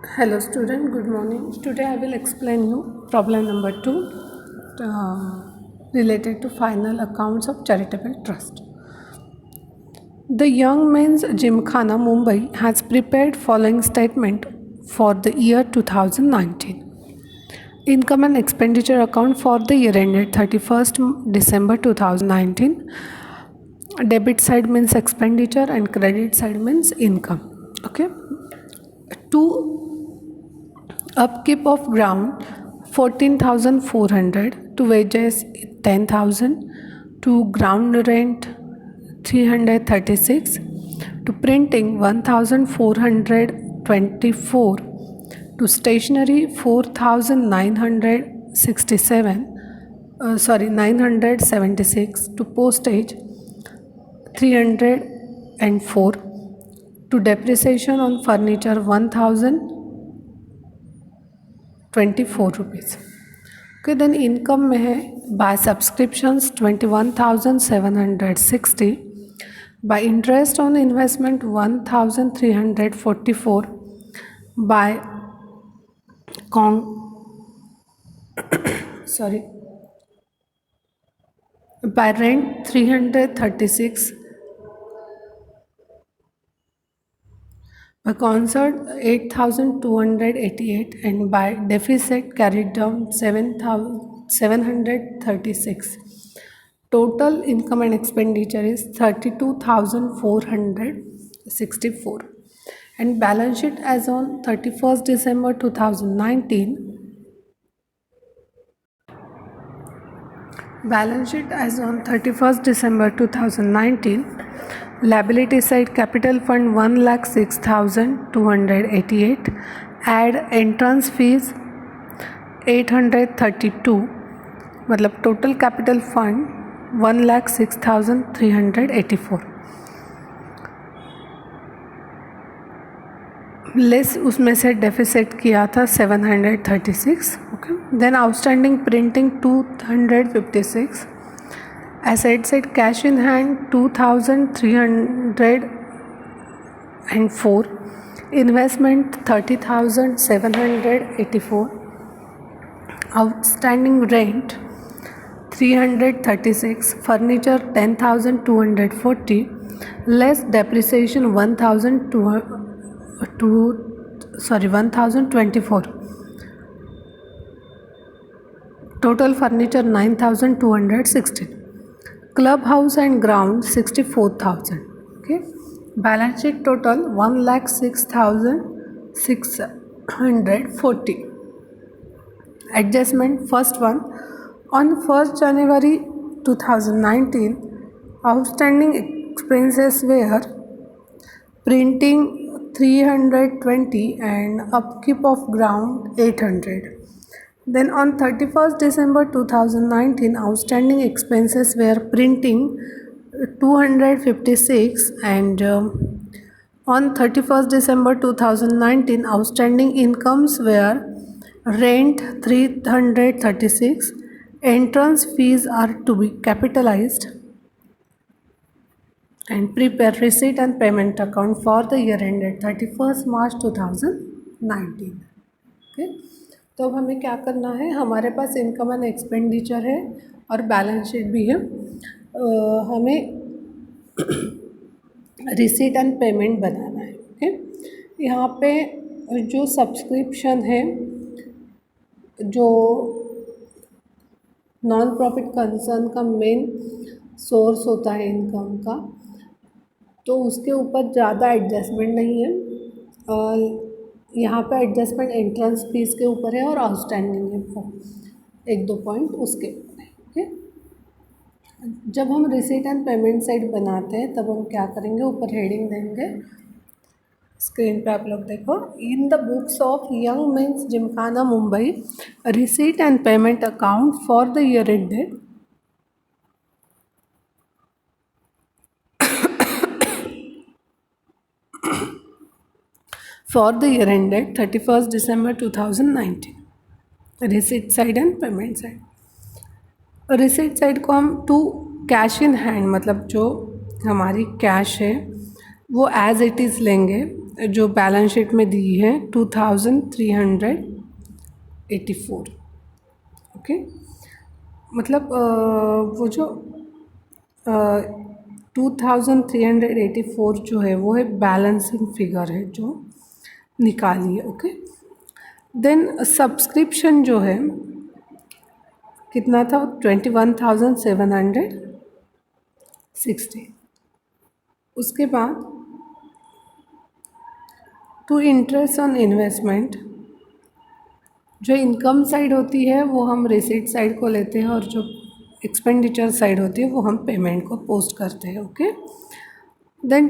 Hello student, good morning. Today I will explain you problem number 2 related to final accounts of charitable trust. The Young Men's Gymkhana Mumbai has prepared following statement for the year 2019. Income and expenditure account for the year ended 31st December 2019. Debit side means expenditure and credit side means income. Okay. To upkeep of ground 14,400, to wages 10,000, to ground rent 336, to printing 1,424, to stationery 976, to postage 304, to depreciation on furniture 1,024 rupees. Okay, then income में है by subscriptions 21,760, by interest on investment 1,344, by by rent 336, by concert 8,288, and by deficit carried down 736. Total income and expenditure is 32,464. And balance sheet as on 31st December 2019. Balance sheet as on 31st December 2019. Liability side capital fund 1,06,288. Add entrance fees 832. मतलब total capital fund 1,06,384. Less उसमें से deficit किया था 736. Okay. Then outstanding printing 256. Asset side cash in hand 2,304. Investment 30,784. Outstanding rent 336. Furniture 10,240. Less depreciation 1,024. Total furniture 9,216. Club house and ground 64,000. Okay. Balance sheet total 1,06,640. Adjustment first one. On 1st January 2019, outstanding expenses were printing 320 and upkeep of ground 800. Then on 31st December 2019, outstanding expenses were printing 256, and on 31st December 2019, outstanding incomes were rent 336, entrance fees are to be capitalized, and prepare receipt and payment account for the year ended 31st March 2019. Okay. तो अब हमें क्या करना है, हमारे पास income and expenditure है और balance sheet भी है. हमें रिसीट एंड पेमेंट बनाना है. ओके. यहाँ पे जो सब्सक्रिप्शन है, जो नॉन प्रॉफिट कंसर्न का मेन सोर्स होता है इनकम का, तो उसके ऊपर ज़्यादा एडजस्टमेंट नहीं है. यहाँ पे एडजस्टमेंट एंट्रेंस फीस के ऊपर है और आउटस्टैंडिंग है 1-2 पॉइंट उसके ऊपर है. ओके. जब हम रिसीट एंड पेमेंट साइड बनाते हैं तब हम क्या करेंगे, ऊपर हेडिंग देंगे. स्क्रीन पे आप लोग देखो. In the books of young mains Gymkhana Mumbai, receipt and payment account for the year ended for the year ended 31st December 2019. Receipt side and payment side. Receipt side को हम टू कैश इन हैंड, मतलब जो हमारी cash है वो as it is लेंगे जो balance sheet में दी है 2384। ओके, मतलब वो जो 2384 जो है वो है बैलेंसिंग फिगर है जो निकाली है। ओके, देन सब्सक्रिप्शन जो है कितना था, 21,760। उसके बाद टू इंटरेस्ट ऑन इन्वेस्टमेंट, जो इनकम साइड होती है वो हम रिसीट साइड को लेते हैं और जो एक्सपेंडिचर साइड होती है वो हम पेमेंट को पोस्ट करते हैं। Okay, then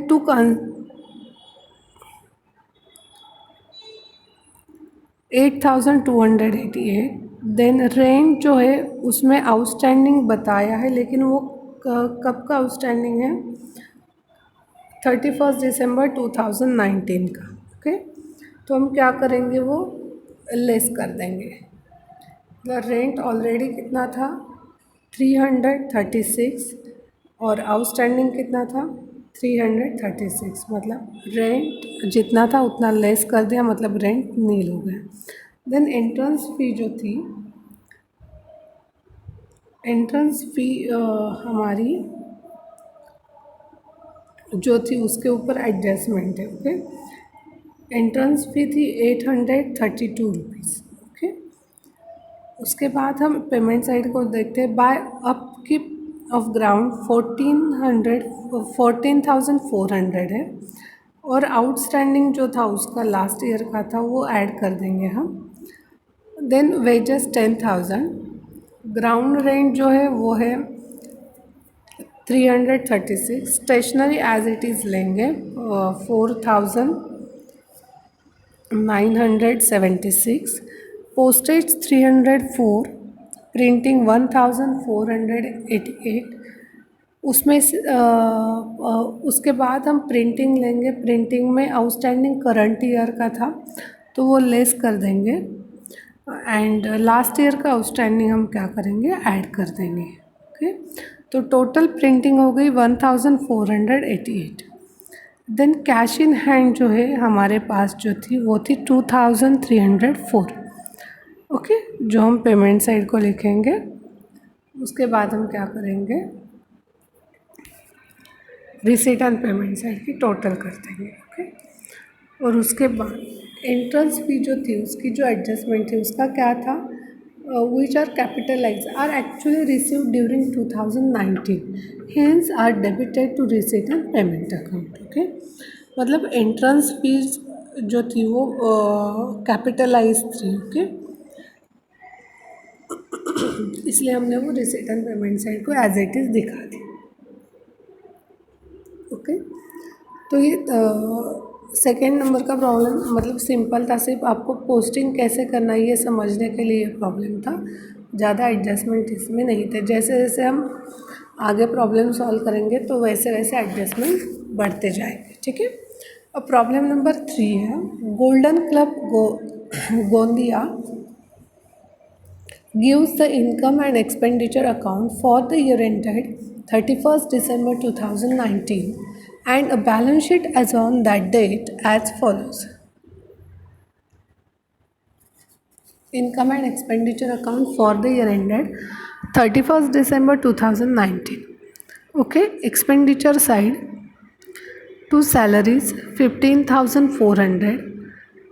8,288। देन रेंट जो है उसमें आउटस्टैंडिंग बताया है, लेकिन वो कब का आउटस्टैंडिंग है, 31 दिसंबर 2019 का। ओके, तो हम क्या करेंगे, वो लेस कर देंगे। द रेंट ऑलरेडी कितना था, 336, और आउटस्टैंडिंग कितना था, 336, मतलब रेंट जितना था उतना लेस कर दिया, मतलब रेंट नील हो गया। देन एंट्रेंस फ़ी जो थी, एंट्रेंस फ़ी हमारी जो थी उसके ऊपर एडजस्टमेंट है। ओके, एंट्रेंस फ़ी थी 832 रुपीज़। ओके, उसके बाद हम पेमेंट साइड को देखते हैं। बाय अपकीप ऑफ ग्राउंड 14,400 है, और आउटस्टैंडिंग जो था उसका लास्ट ईयर का था वो ऐड कर देंगे हम। देन वेजेस 10,000, ग्राउंड रेंट जो है वो है 336, स्टेशनरी एज इट इज़ लेंगे 4,976, पोस्टेज 304, प्रिंटिंग 1,488। उसमें से उसके बाद हम प्रिंटिंग लेंगे। प्रिंटिंग में आउटस्टैंडिंग करंट ईयर का था तो वो लेस कर देंगे, एंड लास्ट ईयर का आउटस्टैंडिंग हम क्या करेंगे, ऐड कर देंगे। ओके, तो टोटल प्रिंटिंग हो गई 1,488। देन कैश इन हैंड जो है हमारे पास जो थी वो थी 2,304। ओके, जो हम पेमेंट साइड को लिखेंगे। उसके बाद हम क्या करेंगे, रिसीट एंड पेमेंट साइड की टोटल कर देंगे। ओके, और उसके बाद एंट्रेंस फी जो थी उसकी जो एडजस्टमेंट थी उसका क्या था, which are capitalized are actually received during 2019, hence are debited to receipt and payment account। Okay, मतलब एंट्रेंस फीस जो थी वो कैपिटलाइज थी। ओके, इसलिए हमने वो रिसीट एंड पेमेंट साइड को एज इट इज़ दिखा दी। ओके, तो ये सेकेंड नंबर का प्रॉब्लम मतलब सिंपल था, सिर्फ आपको पोस्टिंग कैसे करना है ये समझने के लिए प्रॉब्लम था, ज़्यादा एडजस्टमेंट इसमें नहीं थे। जैसे जैसे हम आगे प्रॉब्लम सॉल्व करेंगे तो वैसे वैसे एडजस्टमेंट बढ़ते जाएंगे। ठीक है, अब प्रॉब्लम नंबर 3 है, golden club Gondia gives the income and expenditure account for the year ended 31st December 2019 and a balance sheet as on that date as follows. Income and expenditure account for the year ended 31st December 2019. Okay, expenditure side, to salaries 15,400,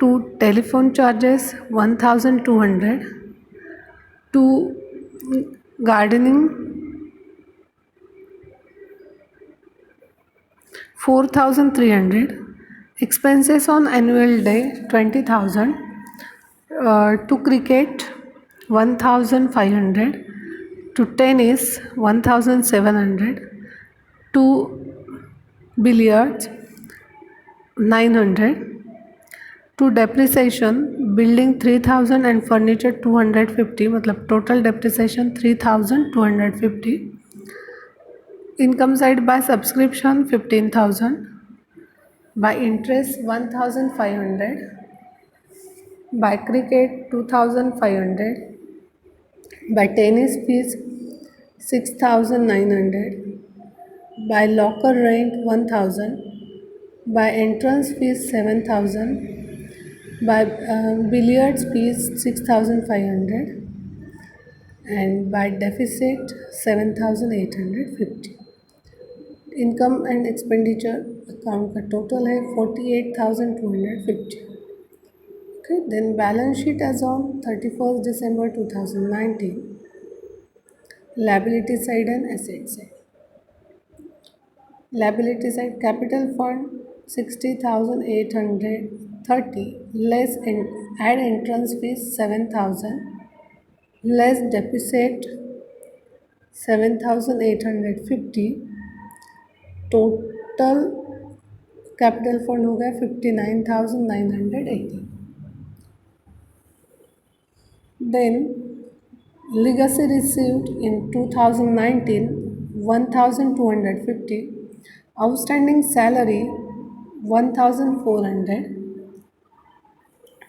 to telephone charges 1,200, to gardening 4,300, expenses on annual day 20,000, to cricket 1,500, to tennis 1,700, to billiards 900, to depreciation building 3,000 and furniture 250, मतलब total depreciation 3,250. Income side by subscription 15,000, by interest 1,500, by cricket 2,500, by tennis fees 6,900, by locker rent 1,000, by entrance fees 7,000, by billiards fees 6,500, and by deficit 7,850. Income and expenditure account का total है 48,250. Okay, then balance sheet as on 31st December 2019. Liability side and asset side. Liability side, capital fund 60,830 less add entrance fees 7,000 less deficit 7,850. Total capital fund हो गया 59,980. Then legacy received in 2019 1,250, outstanding salary 1,400,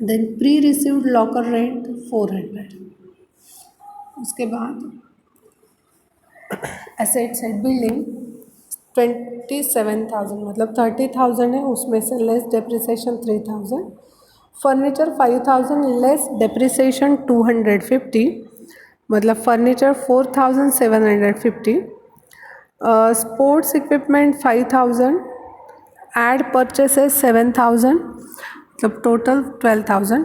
then pre-received locker rent 400. उसके बाद asset side building 27,000 मतलब 30,000 है, उसमें से less depreciation 3,000, furniture 5,000 less depreciation 250 मतलब furniture 4,750, sports equipment 5,000, add purchases 7,000 मतलब total 12,000,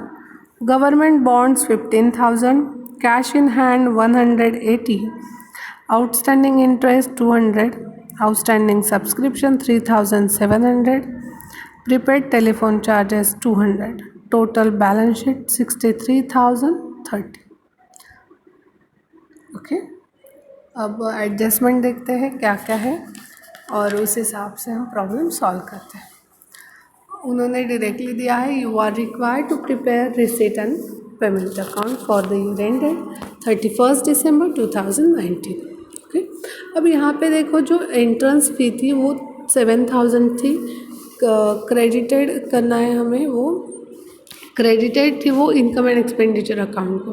government bonds 15,000, cash in hand 180, outstanding interest 200, outstanding subscription 3,700, prepaid telephone charges 200, total balance sheet 63,030. Okay, अब adjustment देखते हैं क्या क्या है और उस हिसाब से हम प्रॉब्लम सॉल्व करते हैं. उन्होंने डायरेक्टली दिया है you are required to prepare receipt and payment account for the year ended 31st December 2019. Okay, अब यहाँ पे देखो जो एंट्रेंस फी थी वो 7,000 थी, क्रेडिटेड करना है हमें, वो क्रेडिटेड थी वो इनकम एंड एक्सपेंडिचर अकाउंट को.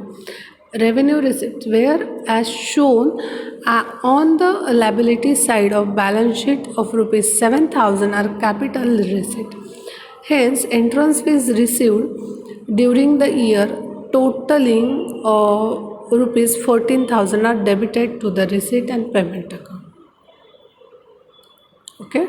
Revenue receipt whereas shown on the liability side of balance sheet of ₹7,000 are capital receipt. Hence, entrance fees received during the year totaling ₹14,000 are debited to the receipt and payment account. Okay.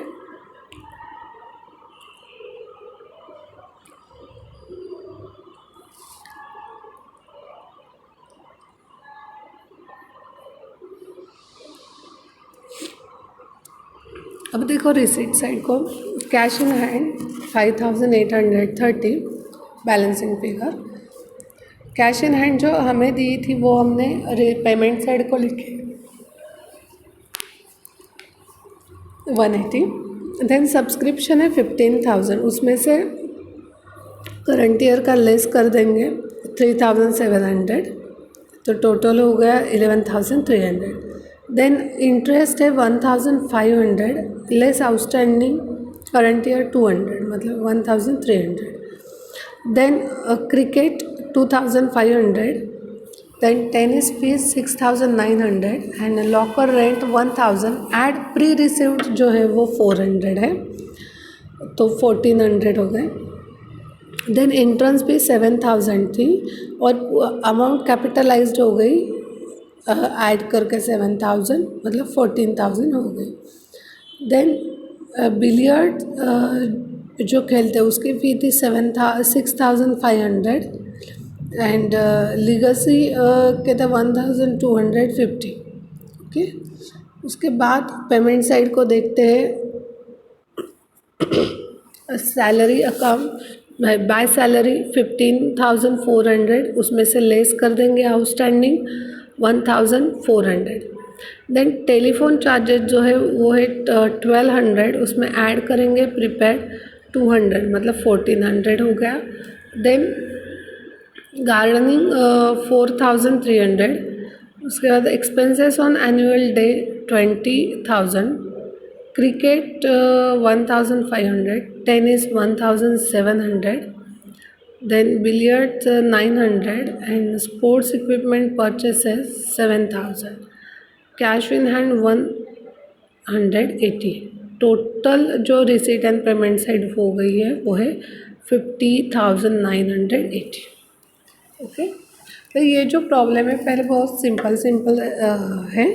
अब देखो receipt side को, cash in hand 5,830 balancing figure. Cash in hand जो हमें दी थी वो हमने payment side को लिखे 180. देन सब्सक्रिप्शन है 15,000, उसमें से करंट ईयर का लेस कर देंगे 3,700 तो टोटल हो गया 11,300. देन इंटरेस्ट है 1,500 लेस आउटस्टैंडिंग करंट ईयर 200 मतलब 1,300. Then cricket 2,500, then tennis fees 6,900 and locker rent 1,000, add pre received जो है वो 400 है तो 1,400 हो गए. देन एंट्रेंस भी 7,000 थी और अमाउंट कैपिटलाइज्ड हो गई ऐड करके 7,000 मतलब 14,000 हो गई. देन बिलियर्ड जो खेलते हैं उसकी फ़ी थी 6,500 एंड लीगसी के थे 1,250. ओके, उसके बाद पेमेंट साइड को देखते हैं. सैलरी अकाउंट बाय सैलरी 15,400, उसमें से लेस कर देंगे आउटस्टैंडिंग 1,400. देन टेलीफोन चार्जेस जो है वो है 1,200, उसमें ऐड करेंगे प्रीपेड 200 मतलब 1,400 हो गया. Then gardening 4,300. उसके बाद expenses on annual day 20,000, cricket 1,500, tennis 1,700, then billiards 900 and sports equipment purchases 7,000. Cash in hand 180. Total जो रिसीट एंड पेमेंट साइड हो गई है वो है 50,980। ओके, तो ये जो प्रॉब्लम है पहले बहुत सिंपल है,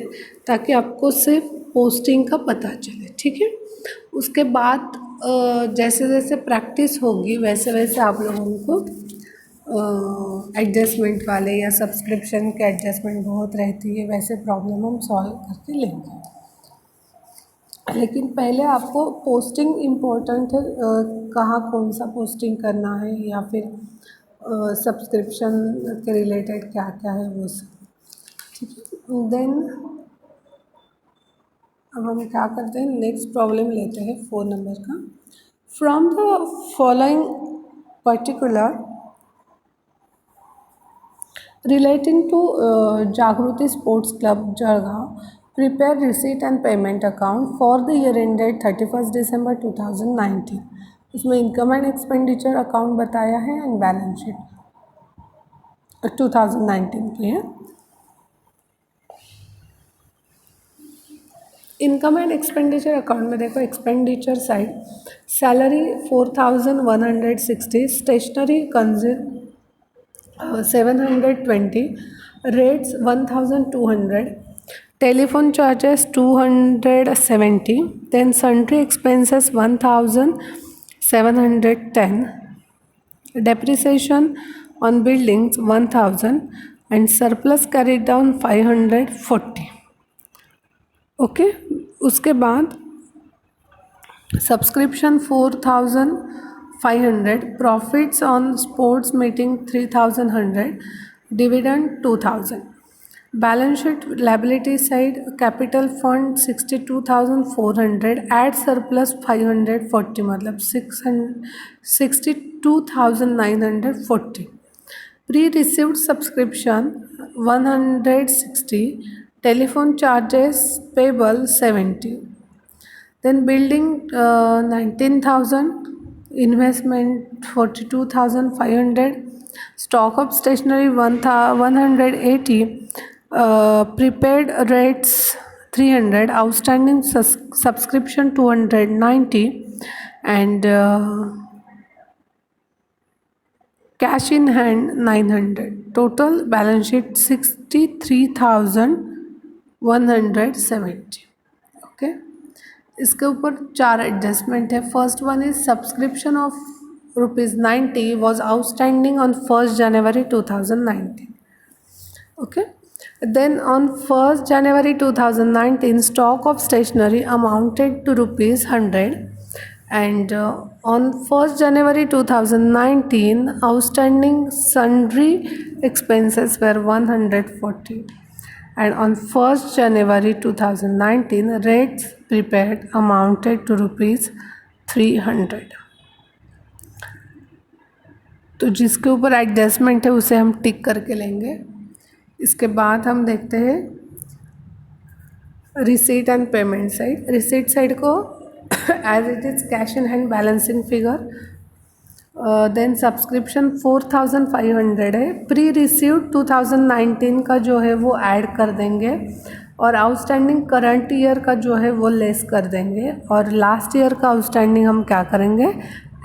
ताकि आपको सिर्फ पोस्टिंग का पता चले, ठीक है। उसके बाद जैसे जैसे प्रैक्टिस होगी वैसे वैसे आप लोगों को एडजस्टमेंट वाले या सब्सक्रिप्शन के एडजस्टमेंट बहुत रहती है, वैसे प्रॉब्लम हम सॉल्व करके लेंगे। लेकिन पहले आपको पोस्टिंग इम्पोर्टेंट है, कहाँ कौन सा पोस्टिंग करना है या फिर सब्सक्रिप्शन के रिलेटेड क्या क्या है वो सब, ठीक है। देन अब हम क्या करते हैं, नेक्स्ट प्रॉब्लम लेते हैं 4 नंबर का। From the following particular relating to Jagruti Sports Club Jalgaon, prepare receipt and payment account for the year ended 31st December 2019। इसमें इनकम एंड एक्सपेंडिचर अकाउंट बताया है एंड बैलेंस शीट 2019 की है। Income and expenditure account में देखो, expenditure side salary 4,160, stationery consume 720, rates 1,200, telephone charges 270, then sundry expenses 1,710, depreciation on buildings 1,000 and surplus carried down 540। Okay, उसके बाद subscription 4,500, profits on sports meeting 3,100, dividend 2,000। Balance sheet liability side capital fund 62,400, add surplus 540, मतलब 62,940। Pre received subscription 160, telephone charges payable 70, then building 19,000, investment 42,500, stock of stationery 180, prepaid rates 300, outstanding subscription 290 and cash in hand 900। total balance sheet 63,170। Okay, इसके ऊपर 4 adjustment है। First one is subscription of ₹90 was outstanding on 1st January 2019। Okay, then on 1st January 2019 stock of stationery amounted to ₹100 and on 1st January 2019 outstanding sundry expenses were 140 and on 1st January 2019 rates prepaid amounted to ₹300। तो जिसके ऊपर adjustment है उसे हम टिक करके लेंगे। इसके बाद हम देखते हैं receipt and payment side. Receipt side को as it is cash in hand balancing figure, then subscription 4,500 है, प्री रिसीव्ड 2019 का जो है वो ऐड कर देंगे और आउटस्टैंडिंग करंट ईयर का जो है वो लेस कर देंगे और लास्ट ईयर का आउटस्टैंडिंग हम क्या करेंगे,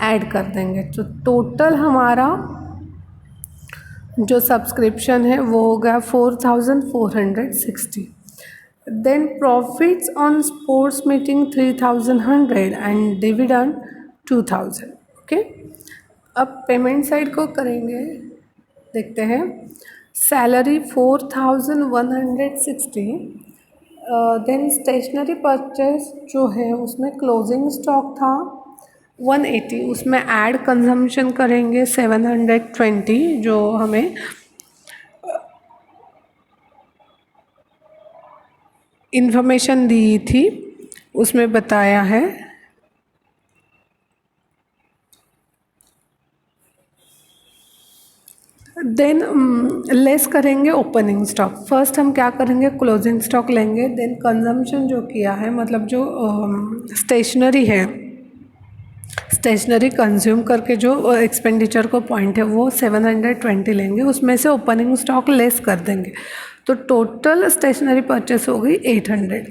ऐड कर देंगे। तो टोटल हमारा जो सब्सक्रिप्शन है वो हो गया 4,460। Then profits on sports meeting 3,100 and dividend 2,000। Okay, अब पेमेंट साइड को करेंगे, देखते हैं। सैलरी 4,160, देन स्टेशनरी परचेज जो है उसमें क्लोजिंग स्टॉक था 180, उसमें ऐड कंजम्पशन करेंगे 720 जो हमें इंफॉर्मेशन दी थी उसमें बताया है। देन लेस करेंगे ओपनिंग स्टॉक। फर्स्ट हम क्या करेंगे, क्लोजिंग स्टॉक लेंगे, देन कंजम्पशन जो किया है, मतलब जो स्टेशनरी है, स्टेशनरी कंज्यूम करके जो एक्सपेंडिचर को पॉइंट है वो 720 लेंगे, उसमें से ओपनिंग स्टॉक लेस कर देंगे, तो टोटल स्टेशनरी परचेस हो गई 800।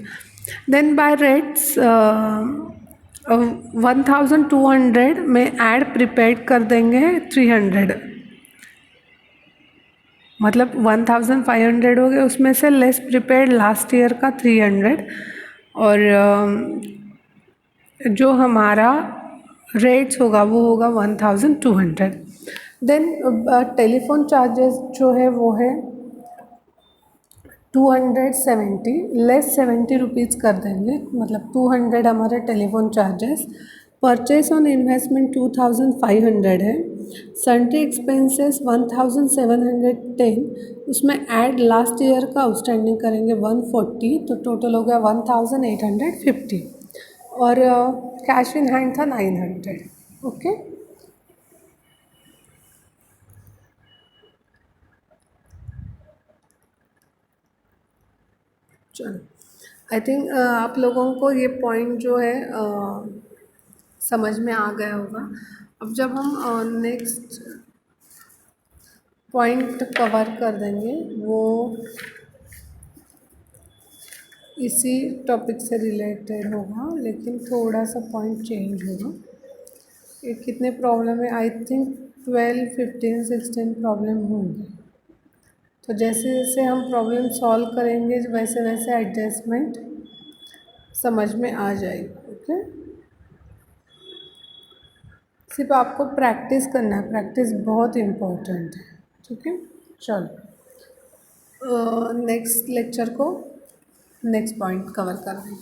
देन बाय रेट्स 1200 में ऐड प्रीपेड कर देंगे 300, मतलब 1500 हो गए, उसमें से लेस प्रीपेड लास्ट ईयर का 300, और जो हमारा रेट्स होगा वो होगा 1200। देन टेलीफोन चार्जेस जो है वो है 270, लेस 70 रुपीज़ कर देंगे, मतलब 200 हमारे telephone charges. Purchase on investment 2500 है। सन्ट्री एक्सपेंसेस 1710, उसमें ऐड लास्ट ईयर का आउटस्टैंडिंग करेंगे 140, तो टोटल हो गया 1850, और कैश इन हैंड था 900। ओके, चलो, आई थिंक आप लोगों को ये पॉइंट जो है समझ में आ गया होगा। अब जब हम नेक्स्ट पॉइंट कवर कर देंगे वो इसी टॉपिक से रिलेटेड होगा, लेकिन थोड़ा सा पॉइंट चेंज होगा। ये कितने प्रॉब्लम है, आई थिंक 12, 15, 16 प्रॉब्लम होंगे। तो जैसे जैसे हम प्रॉब्लम सॉल्व करेंगे वैसे वैसे एडजस्टमेंट समझ में आ जाएगी। ओके, सिर्फ आपको प्रैक्टिस करना है, प्रैक्टिस बहुत इम्पोर्टेंट है। ठीक है, चलो नेक्स्ट लेक्चर को नेक्स्ट पॉइंट कवर करेंगे।